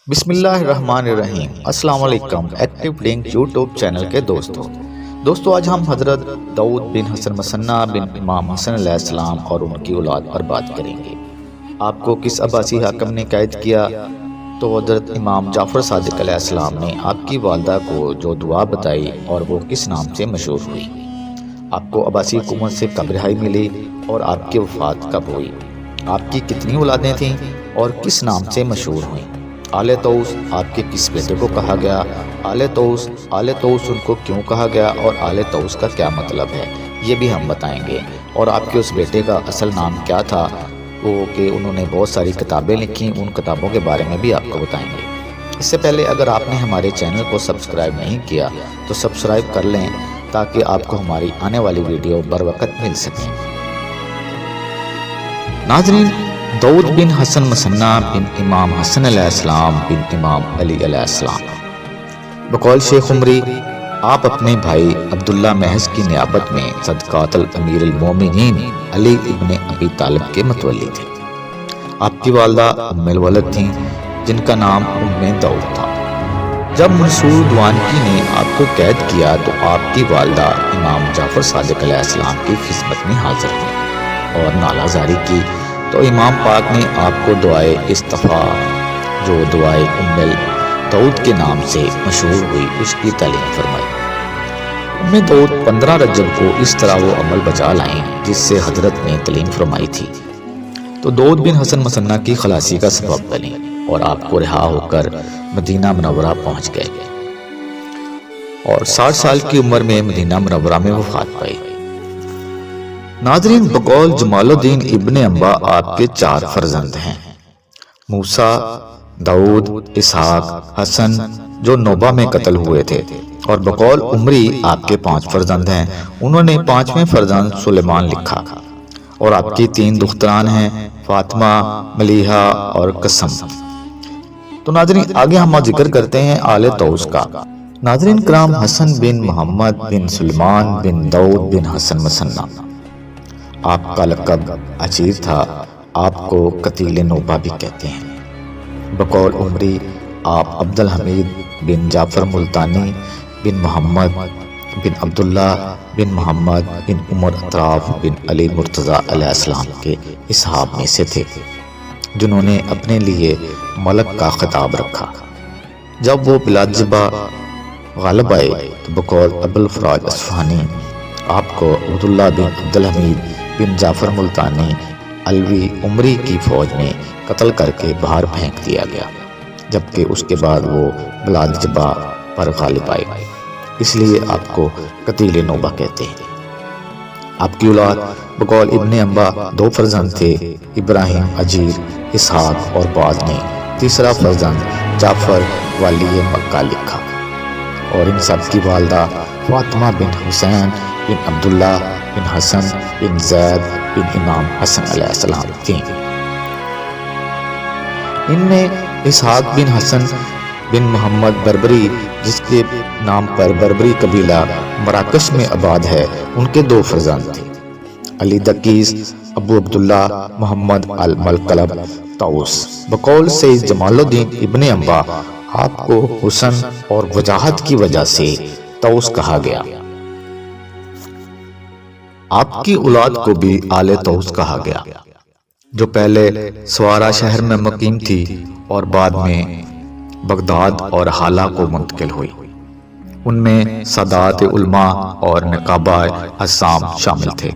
بسم اللہ الرحمن الرحیم۔ السلام علیکم ایکٹیو لنک یوٹیوب چینل کے دوستو آج ہم حضرت داؤد بن حسن مثنیٰ بن امام حسن علیہ السلام اور ان کی اولاد پر بات کریں گے۔ آپ کو کس عباسی حاکم نے قید کیا؟ تو حضرت امام جعفر صادق علیہ السلام نے آپ کی والدہ کو جو دعا بتائی اور وہ کس نام سے مشہور ہوئی؟ آپ کو عباسی حکومت سے کب رہائی ملی اور آپ کی وفات کب ہوئی؟ آپ کی کتنی اولادیں تھیں اور کس نام سے مشہور ہوئیں؟ آل طوس آپ کے کس بیٹے کو کہا گیا؟ آل طوس ان کو کیوں کہا گیا اور آل طوس کا کیا مطلب ہے یہ بھی ہم بتائیں گے۔ اور آپ کے اس بیٹے کا اصل نام کیا تھا، وہ کہ انہوں نے بہت ساری کتابیں لکھیں، ان کتابوں کے بارے میں بھی آپ کو بتائیں گے۔ اس سے پہلے اگر آپ نے ہمارے چینل کو سبسکرائب نہیں کیا تو سبسکرائب کر لیں تاکہ آپ کو ہماری آنے والی ویڈیو بر وقت مل سکیں۔ ناظرین، داؤد بن حسن مثنیٰ بن امام حسن علیہ السلام بن امام علی علیہ السلام، بقول شیخ عمری آپ اپنے بھائی عبداللہ محض کی نیابت میں صدقات الامیر المومنین علی ابن ابی طالب کے متولی تھے۔ آپ کی والدہ ام الولد تھیں جن کا نام ام داؤد تھا۔ جب منصور دوانکی نے آپ کو قید کیا تو آپ کی والدہ امام جعفر صادق علیہ السلام کی خدمت میں حاضر ہوئی اور نالہ زاری کی، تو امام پاک نے آپ کو دعائے استفا جو دعائے ام داؤد کے نام سے مشہور ہوئی اس کی تعلیم فرمائی۔ ام داؤد 15 رجب کو اس طرح وہ عمل بجا لائیں جس سے حضرت نے تعلیم فرمائی تھی، تو داؤد بن حسن مثنیٰ کی خلاصی کا سبب بنی اور آپ کو رہا ہو کر مدینہ منورہ پہنچ گئے اور 60 سال کی عمر میں مدینہ منورہ میں وفات پائی۔ ناظرین، بقول جمال الدین ابن انبا آپ کے 4 فرزند ہیں، موسیٰ، داؤد، اسحاق، حسن جو نوبہ میں قتل ہوئے تھے، اور بقول عمری آپ کے 5 فرزند ہیں۔ انہوں نے 5ویں فرزند سلیمان لکھا اور آپ کی 3 دختران ہیں، فاطمہ، ملیحہ اور قسم۔ تو ناظرین آگے ہم ذکر کرتے ہیں آل طوس کا۔ ناظرین کرام، حسن بن محمد بن سلمان بن داؤد بن حسن مثنیٰ، آپ کا لقب عجیر تھا، آپ کو قتیل نوبہ بھی کہتے ہیں۔ بقول عمری آپ عبدالحمید بن جعفر ملتانی بن محمد بن عبداللہ بن محمد بن عمر اطراف بن علی مرتضیٰ علیہ السلام کے اصحاب میں سے تھے جنہوں نے اپنے لیے ملک کا خطاب رکھا۔ جب وہ بلاد جبہ غالب آئے تو بقول ابوالفراج اصفہانی آپ کو عبداللہ بن عبدالحمید بن جعفر ملتانی علوی عمری کی فوج میں قتل کر کے باہر پھینک دیا گیا، جبکہ اس کے بعد وہ بلاد جبہ پر غالب آئے، اس لیے آپ کو قتیل نوبہ کہتے ہیں۔ آپ کی اولاد بقول ابن انبا 2 فرزند تھے، ابراہیم، عجیر، اسحاق، اور بعض نے 3را فرزند جعفر والی مکہ لکھا، اور ان سب کی والدہ فاطمہ بن حسین بن عبداللہ بن حسن بن زید بن امام حسن علیہ السلام تھیں۔ ان میں اسحاق بن حسن بن محمد بربری، جس کے نام پر بربری قبیلہ مراکش میں آباد ہے، ان کے 2 فرزند تھے، علی دکیس، ابو عبداللہ محمد الملقب طوس۔ بقول سید جمال الدین ابن انبا آپ کو حسن اور وجاہت کی وجہ سے طوس کہا گیا۔ آپ کی اولاد کو بھی آل طوس کہا گیا، جو پہلے سوارا شہر میں مقیم تھی اور بعد میں بغداد اور حالہ کو منتقل ہوئی۔ ان میں سادات علماء اور نقابہ حسام شامل تھے۔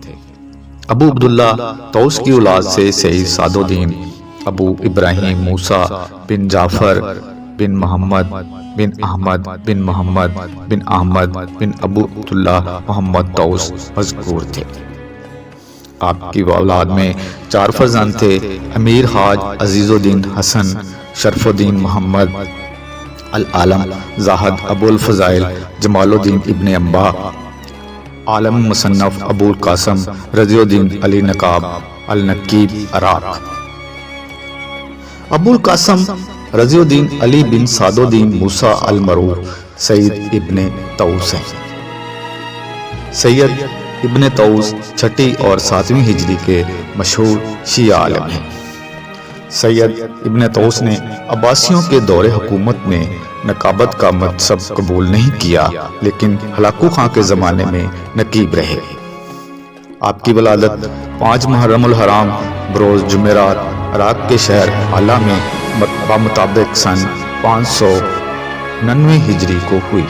ابو عبداللہ طوس کی اولاد سے سید سعد الدین ابو ابراہیم موسیٰ بن جعفر بن محمد بن احمد بن محمد بن احمد بن ابو عبداللہ محمد طوس مذکور تھے۔ آپ کی اولاد میں 4 فرزند تھے، امیر حاج عزیز الدین حسن، شرف الدین محمد العالم زاہد ابو الفضائل جمال الدین ابن انبا، عالم مصنف ابو القاسم رضی الدین علی نقاب النقیب عراق۔ ابو القاسم رضی الدین علی بن سعد الدین موسیٰ المرو سید ابن طوس ہیں۔ سید ابن طوس 6 اور 7ویں ہجری کے مشہور شیعہ عالم ہیں۔ سید ابن طوس نے عباسیوں کے دور حکومت میں نقابت کا منصب قبول نہیں کیا، لیکن ہلاکو خان کے زمانے میں نقیب رہے۔ آپ کی ولادت 5 محرم الحرام بروز جمعرات عراق کے شہر حالہ میں بمطابق سن 599 ہجری کو ہوئی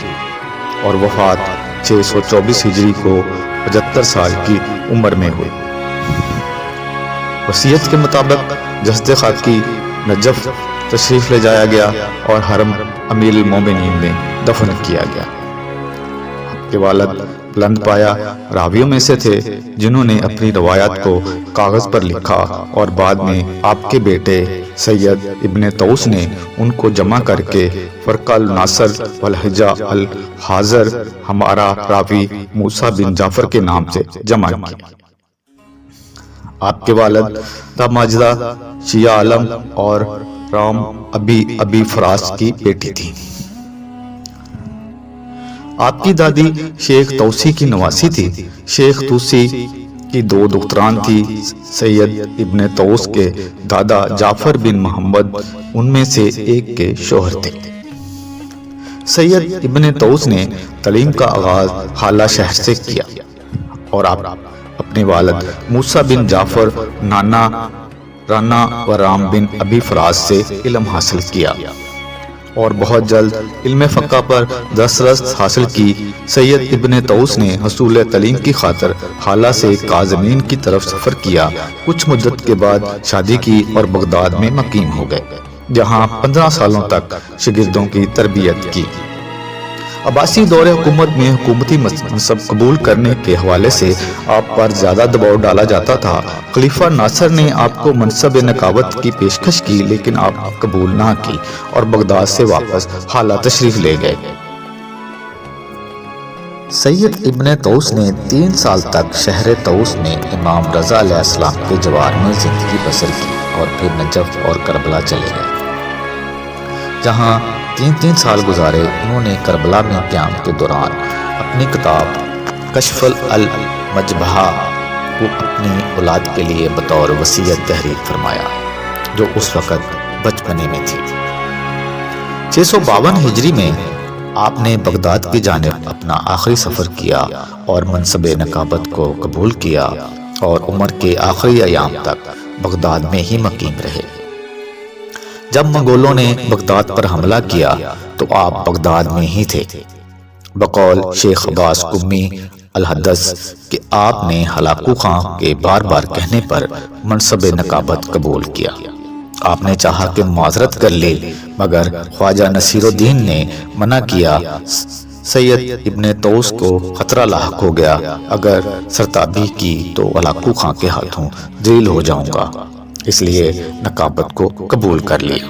اور وفات 624 ہجری کو 75 سال کی عمر میں ہوئی۔ وصیت کے مطابق جسد خاکی نجف تشریف لے جایا گیا اور حرم امیر المومنین میں دفن کیا گیا۔ آپ کے والد بلند پایا راویوں میں سے تھے جنہوں نے اپنی روایات کو کاغذ پر لکھا اور بعد میں آپ کے بیٹے سید ابن طوس نے ان کو جمع کر کے فرقہ الناصر والحجہ الحاضر ہمارا راوی موسیٰ بن جعفر کے نام سے جمع کیا۔ آپ کے والد دا ماجدہ شیعہ عالم اور رام ابی فراس کی بیٹی تھی۔ آپ کی دادی شیخ توسی کی نواسی تھی۔ شیخ توسی کی 2 دختران تھی۔ سید ابن طوس کے دادا جعفر بن محمد ان میں سے ایک کے شوہر تھے۔ سید ابن طوس نے تعلیم کا آغاز حالہ شہر سے کیا اور آپ اپنے والد موسیٰ بن جعفر نانا رانا و رام بن ابی فراس سے علم حاصل کیا اور بہت جلد علم فقہ پر دسترس حاصل کی۔ سید ابن طوس نے حصول تعلیم کی خاطر حالہ سے کاظمین کی طرف سفر کیا۔ کچھ مدت کے بعد شادی کی اور بغداد میں مقیم ہو گئے، جہاں 15 سالوں تک شاگردوں کی تربیت کی۔ عباسی دور حکومت میں حکومتی منصب قبول کرنے کے حوالے سے آپ پر زیادہ دباؤ ڈالا جاتا تھا۔ خلیفہ ناصر نے آپ کو منصب نقابت کی پیشکش کی، لیکن آپ قبول نہ کی اور بغداد سے واپس حالہ تشریف لے گئے۔ سید ابن طوس نے 3 سال تک شہر طوس میں امام رضا علیہ السلام کے جوار میں زندگی بسر کی اور پھر نجف اور کربلا چلے گئے، جہاں 3 سال گزارے۔ انہوں نے کربلا میں قیام کے دوران اپنی کتاب کشف المجبہہ کو اپنی اولاد کے لیے بطور وصیت تحریر فرمایا، جو اس وقت بچپنے میں تھی۔ 652 ہجری میں آپ نے بغداد کی جانب اپنا آخری سفر کیا اور منصب نقابت کو قبول کیا اور عمر کے آخری ایام تک بغداد میں ہی مقیم رہے۔ جب منگولوں نے بغداد پر حملہ کیا تو آپ بغداد میں ہی تھے۔ بقول شیخ عباس قمی الحدث کہ آپ نے ہلاکو خان کے بار بار کہنے پر منصب نقابت قبول کیا۔ آپ نے چاہا کہ معذرت کر لے، مگر خواجہ نصیر الدین نے منع کیا۔ سید ابن طوس کو خطرہ لاحق ہو گیا، اگر سرتابی کی تو ہلاکو خان کے ہاتھوں ذلیل ہو جاؤں گا، اس لیے نقابت کو قبول کر لیا۔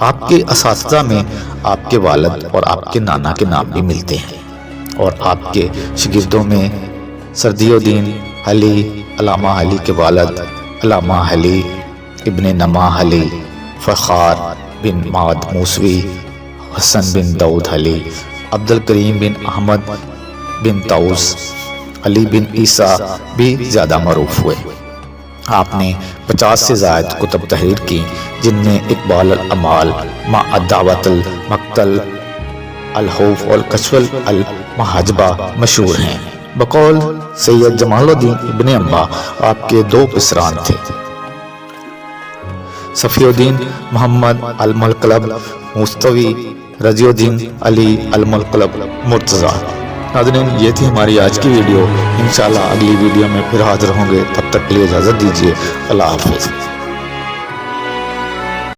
آپ کے اساتذہ میں آپ کے والد اور آپ کے نانا کے نام بھی ملتے ہیں، اور آپ کے شاگردوں میں سردی الدین علی، علامہ علی کے والد علامہ علی ابن نما علی، فخار بن ماد موسوی، حسن بن داؤد علی، عبد الکریم بن احمد بن طوس، علی بن عیسیٰ بھی زیادہ معروف ہوئے۔ آپ نے 50 سے زائد کتب تحریر کی، جن میں اقبال الاعمال، ما الدعوۃ المقتل، الخوف اور کشف المحاجبہ مشہور ہیں۔ بقول سید جمال الدین ابن انبا آپ کے 2 پسران تھے، صفی الدین محمد الملقلب مستوی، رضی الدین علی الملقلب مرتضیٰ۔ ناظرین، یہ تھی ہماری آج کی ویڈیو۔ انشاءاللہ اگلی ویڈیو میں پھر حاضر ہوں گے، تب تک کے لیے اجازت دیجیے۔ اللہ حافظ۔